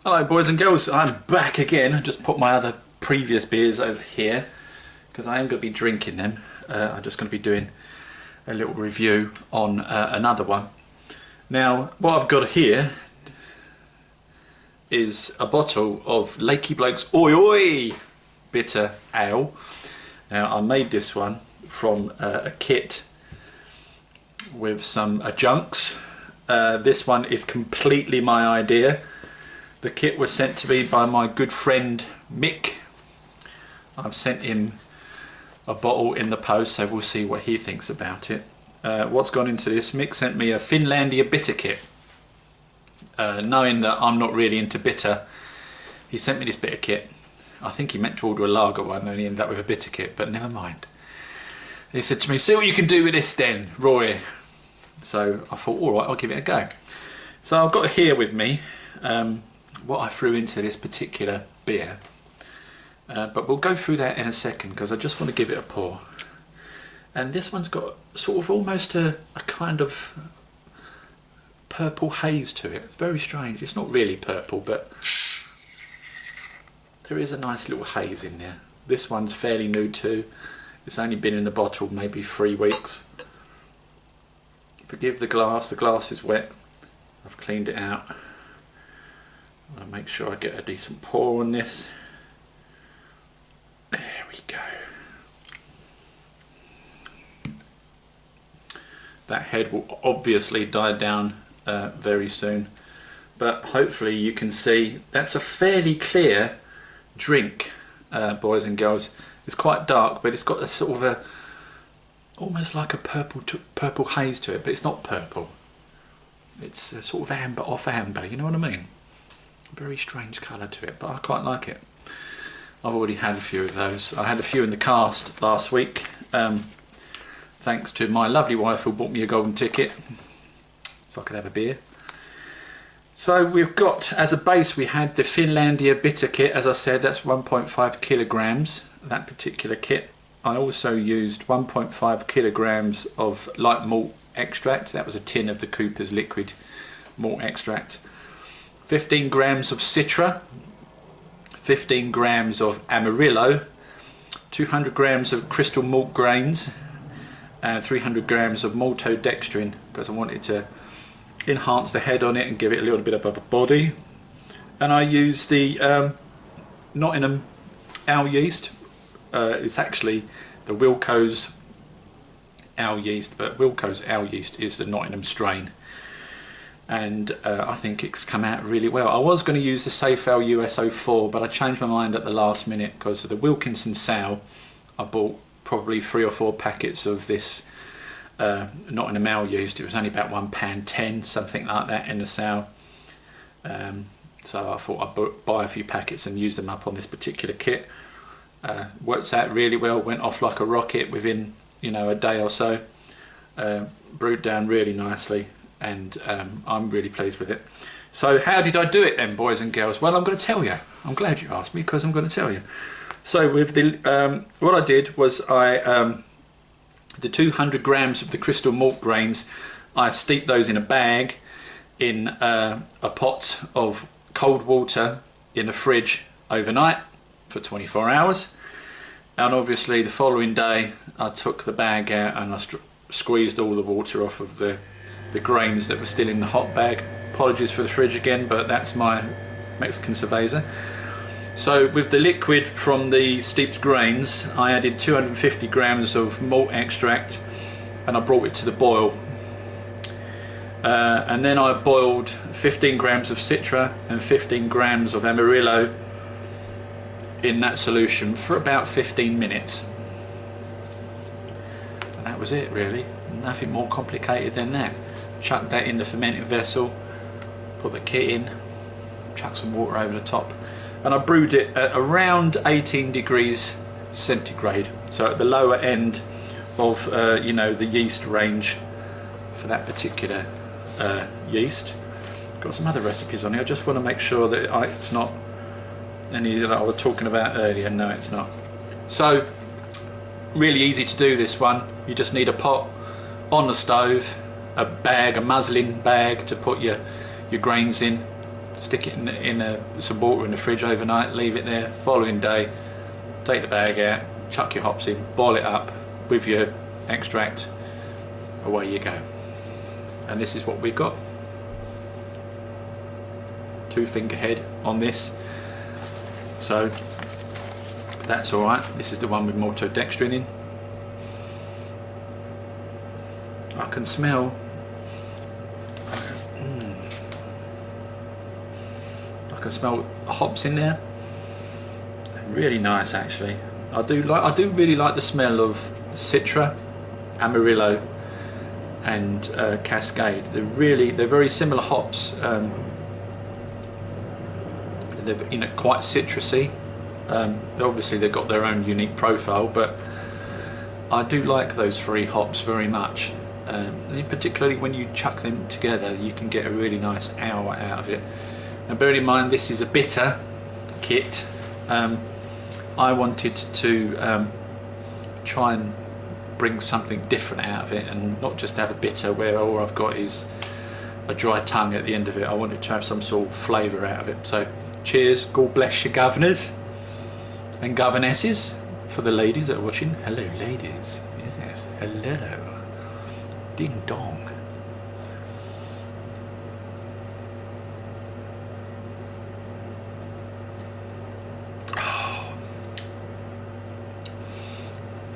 Hello boys and girls, I'm back again. I just put my other previous beers over here because I am going to be drinking them. I'm just going to be doing a little review on another one. Now what I've got here is a bottle of Lakeybloke's Oi Oi Bitter Ale. Now I made this one from a kit with some adjuncts. This one is completely my idea. The kit was sent to me by my good friend Mick. I've sent him a bottle in the post, so we'll see what he thinks about it. What's gone into this? Mick sent me a Finlandia Bitter kit. Knowing that I'm not really into bitter, he sent me this bitter kit. I think he meant to order a lager one and he ended up with a bitter kit, but never mind. He said to me, see what you can do with this then, Roy. So I thought, alright, I'll give it a go. So I've got here with me what I threw into this particular beer, but we'll go through that in a second because I just want to give it a pour. And this one's got sort of almost a kind of purple haze to it. Very strange. It's not really purple, but there is a nice little haze in there. This one's fairly new too. It's only been in the bottle maybe 3 weeks. Forgive the glass is wet. I've cleaned it out. I'll make sure I get a decent pour on this. There we go. That head will obviously die down very soon, but hopefully you can see that's a fairly clear drink, boys and girls. It's quite dark, but it's got a sort of a almost like a purple haze to it, but it's not purple. It's a sort of amber, off amber, you know what I mean? Very strange colour to it, but I quite like it. I've already had a few of those. I had a few in the cast last week, thanks to my lovely wife who bought me a golden ticket so I could have a beer. So we've got, as a base, we had the Finlandia Bitter kit. As I said, that's 1.5 kilograms, that particular kit. I also used 1.5 kilograms of Light Malt Extract. That was a tin of the Cooper's liquid malt extract. 15 grams of Citra, 15 grams of Amarillo, 200 grams of crystal malt grains, and 300 grams of Maltodextrin, because I wanted to enhance the head on it and give it a little bit of a body. And I used the Nottingham Ale yeast. It's actually the Wilko's Ale yeast, but Wilko's Ale yeast is the Nottingham strain. And I think it's come out really well. I was going to use the Safale US04, but I changed my mind at the last minute because of the Wilkinson sale. I bought probably 3 or 4 packets of this Nottingham Ale yeast. It was only about £1.10, something like that in the sale. So I thought I'd buy a few packets and use them up on this particular kit. Works out really well, went off like a rocket within, you know, a day or so. Brewed down really nicely. And I'm really pleased with it. So how did I do it then, boys and girls? Well, I'm going to tell you. I'm glad you asked me because I'm going to tell you. So with the what I did was the 200 grams of the crystal malt grains, I steeped those in a bag in a pot of cold water in the fridge overnight for 24 hours. And obviously the following day I took the bag out and I squeezed all the water off of the grains that were still in the hot bag. Apologies for the fridge again, but that's my Mexican cerveza. So with the liquid from the steeped grains, I added 250 grams of malt extract and I brought it to the boil. And then I boiled 15 grams of Citra and 15 grams of Amarillo in that solution for about 15 minutes. And that was it really. Nothing more complicated than that. Chuck that in the fermenting vessel, put the kit in, chuck some water over the top, and I brewed it at around 18 degrees centigrade, so at the lower end of you know, the yeast range for that particular yeast. Got some other recipes on here. I just want to make sure that it's not any that I was talking about earlier. No, it's not. So really easy to do this one. You just need a pot on the stove, a bag, a muslin bag to put your grains in, stick it in some water in the fridge overnight, leave it there, following day, take the bag out, chuck your hops in, boil it up with your extract, away you go. And this is what we've got. 2 finger head on this, so that's alright. This is the one with Maltodextrin in. I can smell I can smell hops in there. Really nice, actually. I do really like the smell of Citra, Amarillo and Cascade. They're very similar hops. They're quite citrusy. Obviously they've got their own unique profile, but I do like those 3 hops very much. Particularly when you chuck them together, you can get a really nice hour out of it. And bearing in mind this is a bitter kit, I wanted to try and bring something different out of it and not just have a bitter where all I've got is a dry tongue at the end of it. I wanted to have some sort of flavour out of it. So cheers, God bless your governors and governesses. For the ladies that are watching, hello ladies, yes, hello, ding dong.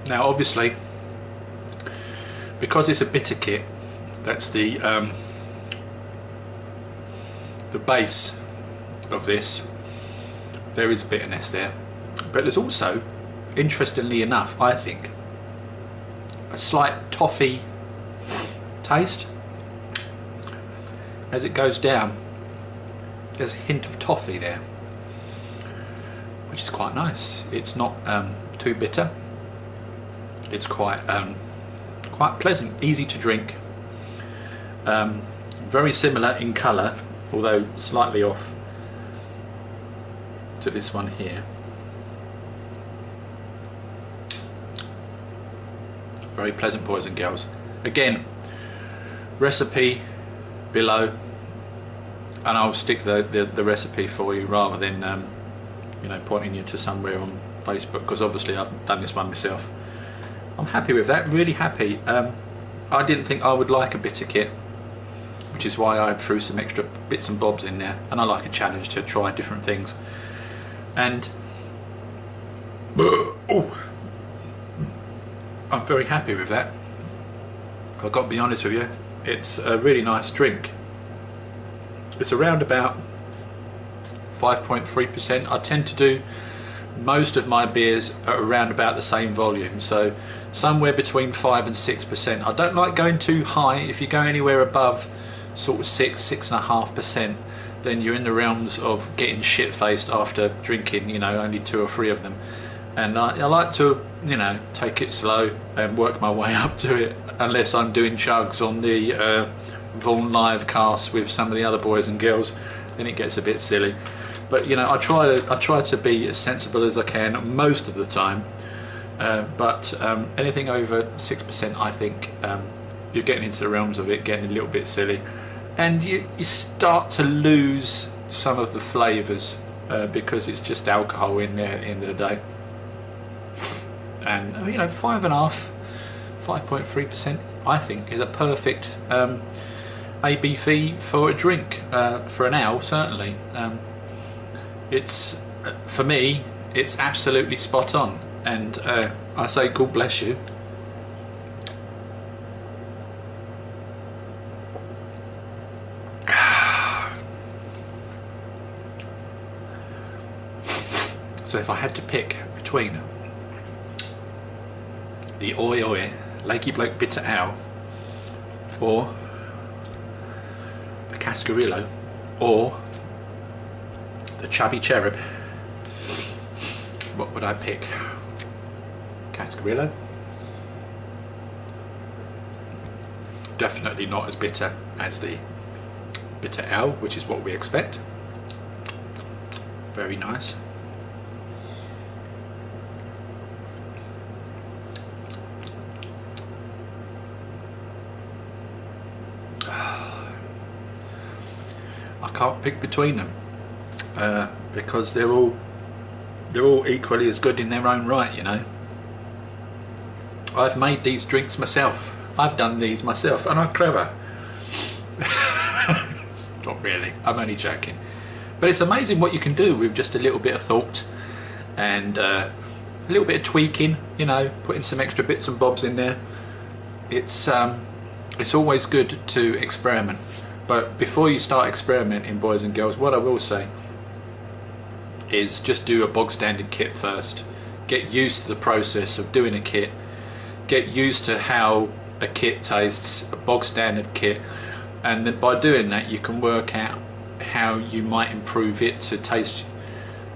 Now obviously, because it's a bitter kit, that's the base of this, there is bitterness there, but there's also, interestingly enough, I think, a slight toffee taste. As it goes down, there's a hint of toffee there, which is quite nice. It's not too bitter. It's quite pleasant, easy to drink. Very similar in colour, although slightly off to this one here. Very pleasant, boys and girls. Again, recipe below, and I'll stick the recipe for you rather than you know, pointing you to somewhere on Facebook, because obviously I've done this one myself. I'm happy with that, really happy. I didn't think I would like a bitter kit, which is why I threw some extra bits and bobs in there, and I like a challenge to try different things. And oh, I'm very happy with that. I've got to be honest with you, it's a really nice drink. It's around about 5.3%. I tend to do most of my beers are around about the same volume, so somewhere between 5 and 6%. I don't like going too high. If you go anywhere above sort of 6.5%, then you're in the realms of getting shit-faced after drinking, you know, only 2 or 3 of them. And I like to, you know, take it slow and work my way up to it, unless I'm doing chugs on the Vaughan live cast with some of the other boys and girls, then it gets a bit silly. But you know, I try to be as sensible as I can most of the time. But anything over 6%, I think you're getting into the realms of it getting a little bit silly, and you start to lose some of the flavours because it's just alcohol in there at the end of the day. And you know, 5.3%, I think, is a perfect ABV for a drink, for an ale certainly. It's, for me, it's absolutely spot on, and I say God bless you. So if I had to pick between the Oi Oi Lakeybloke Bitter Ale or the Cascarillo or the Chubby Cherub, what would I pick? Cascarillo. Definitely not as bitter as the bitter ale, which is what we expect. Very nice. I can't pick between them. because they're all equally as good in their own right, you know. I've made these drinks myself. I've done these myself, and I'm clever. Not really, I'm only joking. But it's amazing what you can do with just a little bit of thought and a little bit of tweaking, you know, putting some extra bits and bobs in there. It's always good to experiment. But before you start experimenting, boys and girls, what I will say is just do a bog standard kit first. Get used to the process of doing a kit. Get used to how a kit tastes, a bog standard kit, and then by doing that you can work out how you might improve it to taste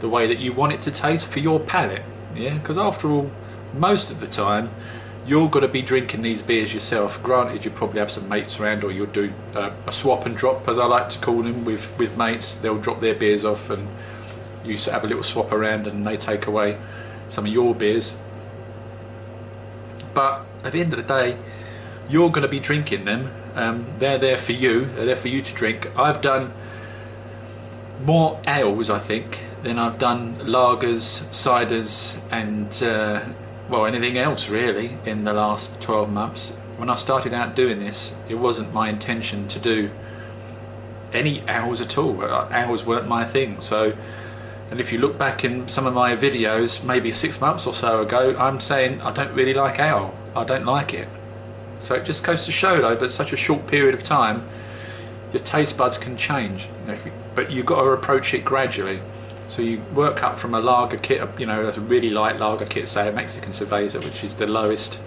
the way that you want it to taste for your palate. Yeah, because after all, most of the time you're going to be drinking these beers yourself. Granted, you probably have some mates around, or you'll do a swap and drop, as I like to call them, with mates. They'll drop their beers off and you have a little swap around and they take away some of your beers. But at the end of the day, you're going to be drinking them. They're there for you. They're there for you to drink. I've done more ales, I think, than I've done lagers, ciders, and well, anything else really in the last 12 months. When I started out doing this, it wasn't my intention to do any ales at all. Ales weren't my thing. So, and if you look back in some of my videos, maybe 6 months or so ago, I'm saying I don't really like ale. I don't like it. So it just goes to show, though, that such a short period of time, your taste buds can change. But you've got to approach it gradually. So you work up from a lager kit, you know, a really light lager kit, say a Mexican Cerveza, which is the lowest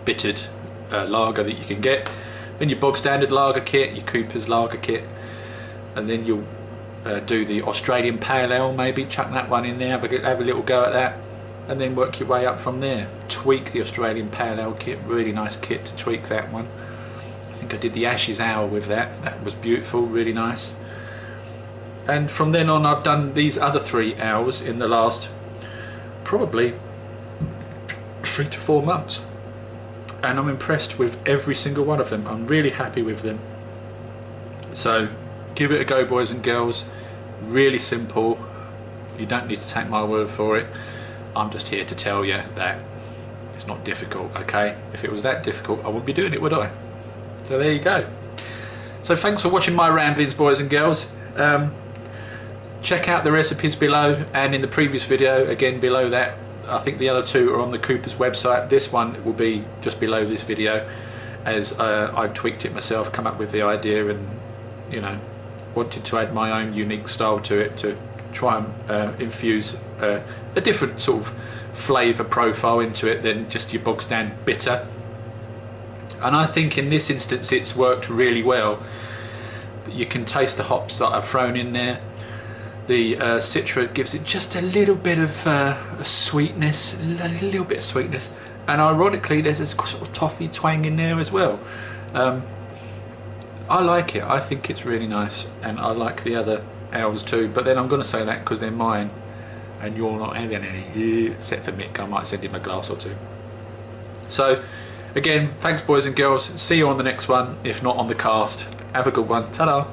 bittered lager that you can get. Then your bog standard lager kit, your Cooper's lager kit, and then you'll do the Australian Pale Ale, maybe chuck that one in there, have a little go at that, and then work your way up from there. Tweak the Australian Pale Ale kit, really nice kit to tweak that one. I think I did the Ashes Ale with that was beautiful, really nice. And from then on I've done these other 3 ales in the last probably 3 to 4 months, and I'm impressed with every single one of them. I'm really happy with them. So give it a go, boys and girls. Really simple. You don't need to take my word for it. I'm just here to tell you that it's not difficult, okay? If it was that difficult, I wouldn't be doing it, would I? So there you go. So thanks for watching my ramblings, boys and girls. Check out the recipes below, and in the previous video, again below that, I think the other 2 are on the Cooper's website. This one will be just below this video, as I tweaked it myself, come up with the idea, and you know, wanted to add my own unique style to it to try and infuse a different sort of flavour profile into it than just your bog standard bitter. And I think in this instance it's worked really well. You can taste the hops that I've thrown in there. The Citra gives it just a little bit of a sweetness, a little bit of sweetness, and ironically there's this sort of toffee twang in there as well. I like it. I think it's really nice, and I like the other ales too, but then I'm going to say that because they're mine and you're not having any, except for Mick. I might send him a glass or 2. So again, thanks boys and girls. See you on the next one, if not on the cast. Have a good one. Ta-da.